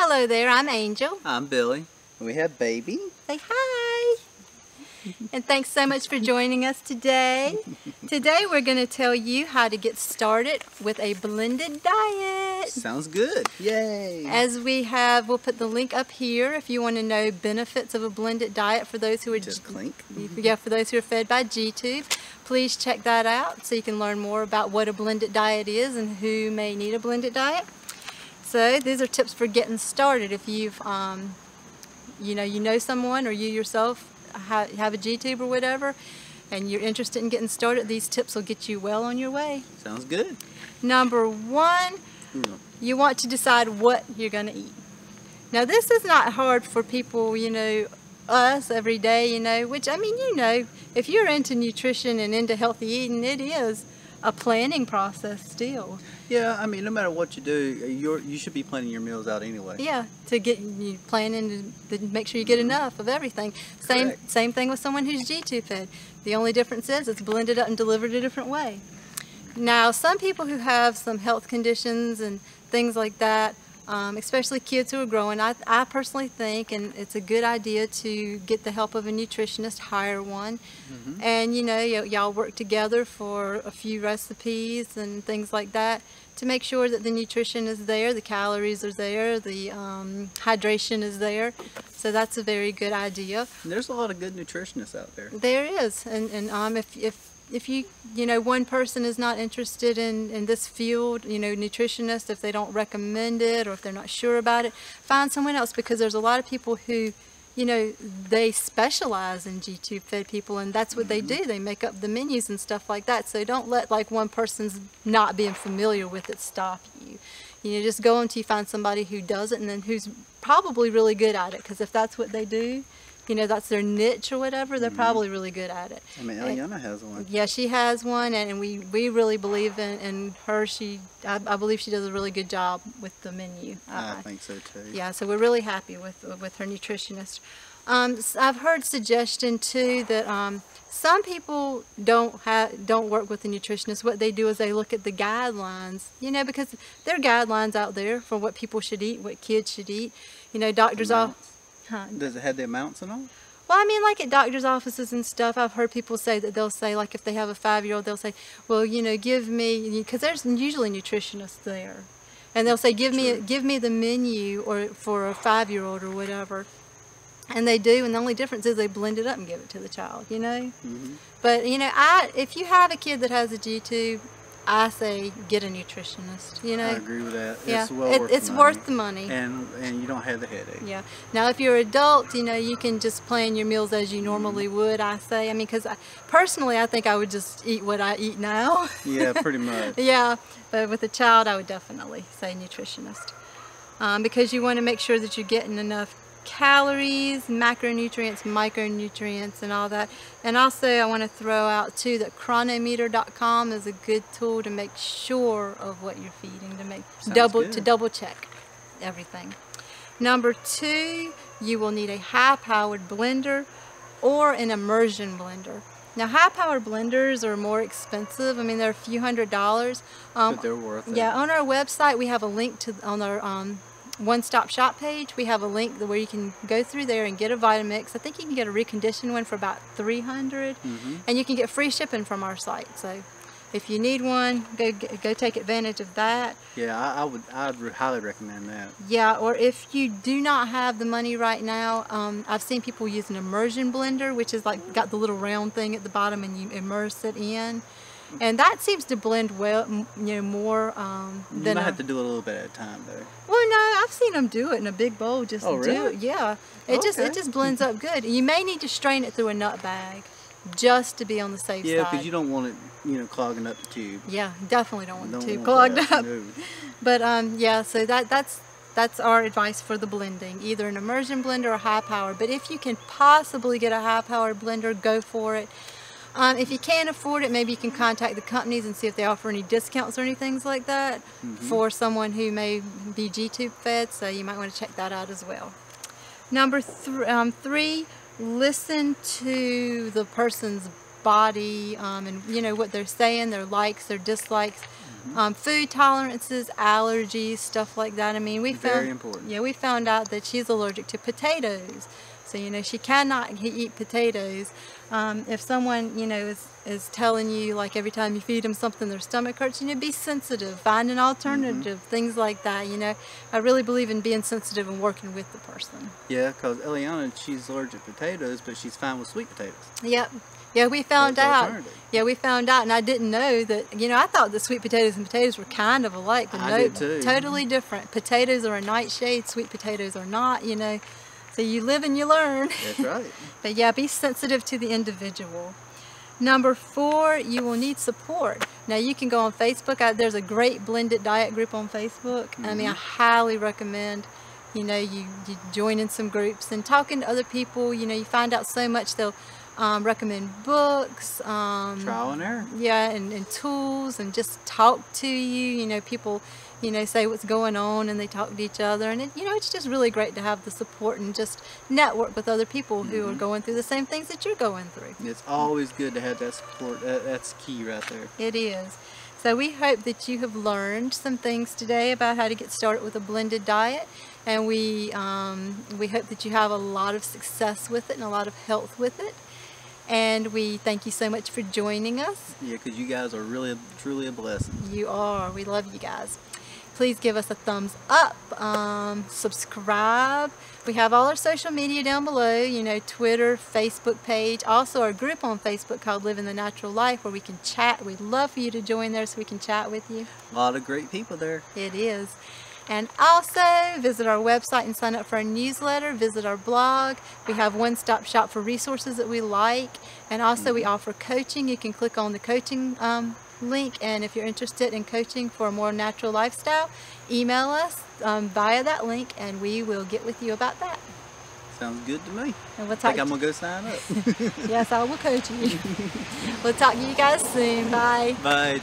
Hello there, I'm Angel. I'm Billy. We have Baby. Say hi. And thanks so much for joining us today. Today we're going to tell you how to get started with a blended diet. Sounds good. Yay. As we'll put the link up here if you want to know benefits of a blended diet for those who are Just clink. Yeah, for those who are fed by G-Tube. Please check that out so you can learn more about what a blended diet is and who may need a blended diet. So these are tips for getting started. If you've you know someone or you yourself have a G-Tube or whatever and you're interested in getting started, these tips will get you well on your way. Sounds good. Number one, you want to decide what you're going to eat. Now this is not hard for people, us every day, which I mean, if you're into nutrition and into healthy eating, it is a planning process still. Yeah, I mean, no matter what you do, you should be planning your meals out anyway. Yeah, to get you planning to make sure you get enough of everything. Same thing with someone who's G-Tube fed. The only difference is it's blended up and delivered a different way. Now, some people who have some health conditions and things like that, especially kids who are growing, I personally think, and it's a good idea to get the help of a nutritionist, hire one, and y'all work together for a few recipes and things like that to make sure that the nutrition is there, the calories are there, the hydration is there. So that's a very good idea. And there's a lot of good nutritionists out there. There is, and if you one person is not interested in this field, nutritionist, if they don't recommend it or if they're not sure about it, find someone else, because there's a lot of people who they specialize in G-Tube fed people, and that's what they do. They make up the menus and stuff like that. So don't let one person's not being familiar with it stop you. Just go until you find somebody who does it and then who's probably really good at it, because if that's what they do, that's their niche or whatever, they're probably really good at it. I mean, Eliana has one. Yeah, she has one, and we really believe in her. I believe she does a really good job with the menu. I think so too. Yeah, so we're really happy with her nutritionist. I've heard suggestion too that some people don't work with a nutritionist. What they do is they look at the guidelines, because there are guidelines out there for what people should eat, what kids should eat. Doctors all. Huh. Does it have the amounts and all? Well, I mean, like at doctor's offices and stuff, I've heard people say that they'll say, like if they have a 5-year-old, they'll say, well, give me, because there's usually nutritionists there, and they'll say, give me the menu for a 5-year-old or whatever, and they do, and the only difference is they blend it up and give it to the child, But if you have a kid that has a G-Tube, I say get a nutritionist. I agree with that. Yeah, it's worth the money. And you don't have the headache. Yeah. Now, if you're an adult, you can just plan your meals as you normally would. I say, because personally, I think I would just eat what I eat now. Yeah, pretty much. Yeah, but with a child, I would definitely say nutritionist, because you want to make sure that you're getting enough calories, macronutrients, micronutrients, and all that. And also I want to throw out too that Cronometer.com is a good tool to make sure of what you're feeding, to double check everything. Number 2, you will need a high-powered blender or an immersion blender. Now, high-powered blenders are more expensive. I mean, they're a few $100s. But they're worth it. Yeah, on our website we have a link on our one-stop shop page. We have a link where you can go through there and get a Vitamix. I think you can get a reconditioned one for about $300, and you can get free shipping from our site. So if you need one, go take advantage of that. Yeah, I'd highly recommend that. Yeah, or if you do not have the money right now, I've seen people use an immersion blender, which is got the little round thing at the bottom, and you immerse it in. And that seems to blend well, more than you might have to do it a little bit at a time, though. Well, no, I've seen them do it in a big bowl. Just oh, really? Do it. Yeah, it just blends up good. You may need to strain it through a nut bag, just to be on the safe side. Yeah, because you don't want it, clogging up the tube. Yeah, definitely don't want the tube clogged up. No. But yeah, so that's our advice for the blending, either an immersion blender or high power. But if you can possibly get a high powered blender, go for it. If you can't afford it, maybe you can contact the companies and see if they offer any discounts or anything like that for someone who may be G-Tube fed, so you might want to check that out as well. Number 3, listen to the person's body and what they're saying, their likes, their dislikes. Food tolerances, allergies, stuff like that. I mean, we found Very important. Yeah, we found out that she's allergic to potatoes. So, you know, she cannot eat potatoes. If someone, you know, is telling you, like, every time you feed them something, their stomach hurts, you know, be sensitive, find an alternative, things like that, you know. I really believe in being sensitive and working with the person. Yeah, because Eliana, she's allergic to potatoes, but she's fine with sweet potatoes. Yep. Yeah, we found That's out. alternative. Yeah, we found out, and I didn't know that, you know, I thought that sweet potatoes and potatoes were kind of alike, but I no, did too. totally different. Potatoes are a nightshade, sweet potatoes are not, you know. So you live and you learn. That's right. But yeah, be sensitive to the individual. Number 4, you will need support. Now you can go on Facebook. There's a great blended diet group on Facebook. I mean, I highly recommend, you know, you join in some groups and talking to other people. You know, you find out so much. They'll recommend books. Trial and error. Yeah, and tools, and just talk to you. You know, people, you know, say what's going on, and they talk to each other, and you know, it's just really great to have the support and just network with other people who are going through the same things that you're going through. It's always good to have that support. That's key right there. It is. So we hope that you have learned some things today about how to get started with a blended diet, and we hope that you have a lot of success with it and a lot of health with it. And we thank you so much for joining us. Yeah, because you guys are really, truly a blessing. You are. We love you guys. Please give us a thumbs up, subscribe. We have all our social media down below, you know, Twitter, Facebook page, also our group on Facebook called Living the Natural Life, where we can chat. We'd love for you to join there so we can chat with you. A lot of great people there. It is. And also visit our website and sign up for our newsletter, visit our blog. We have one-stop shop for resources that we like, and also we offer coaching. You can click on the coaching link, and if you're interested in coaching for a more natural lifestyle, email us via that link, and we will get with you about that. Sounds good to me. And we'll I talk think I'm going to go sign up. Yes, I will coach you. We'll talk to you guys soon. Bye. Bye.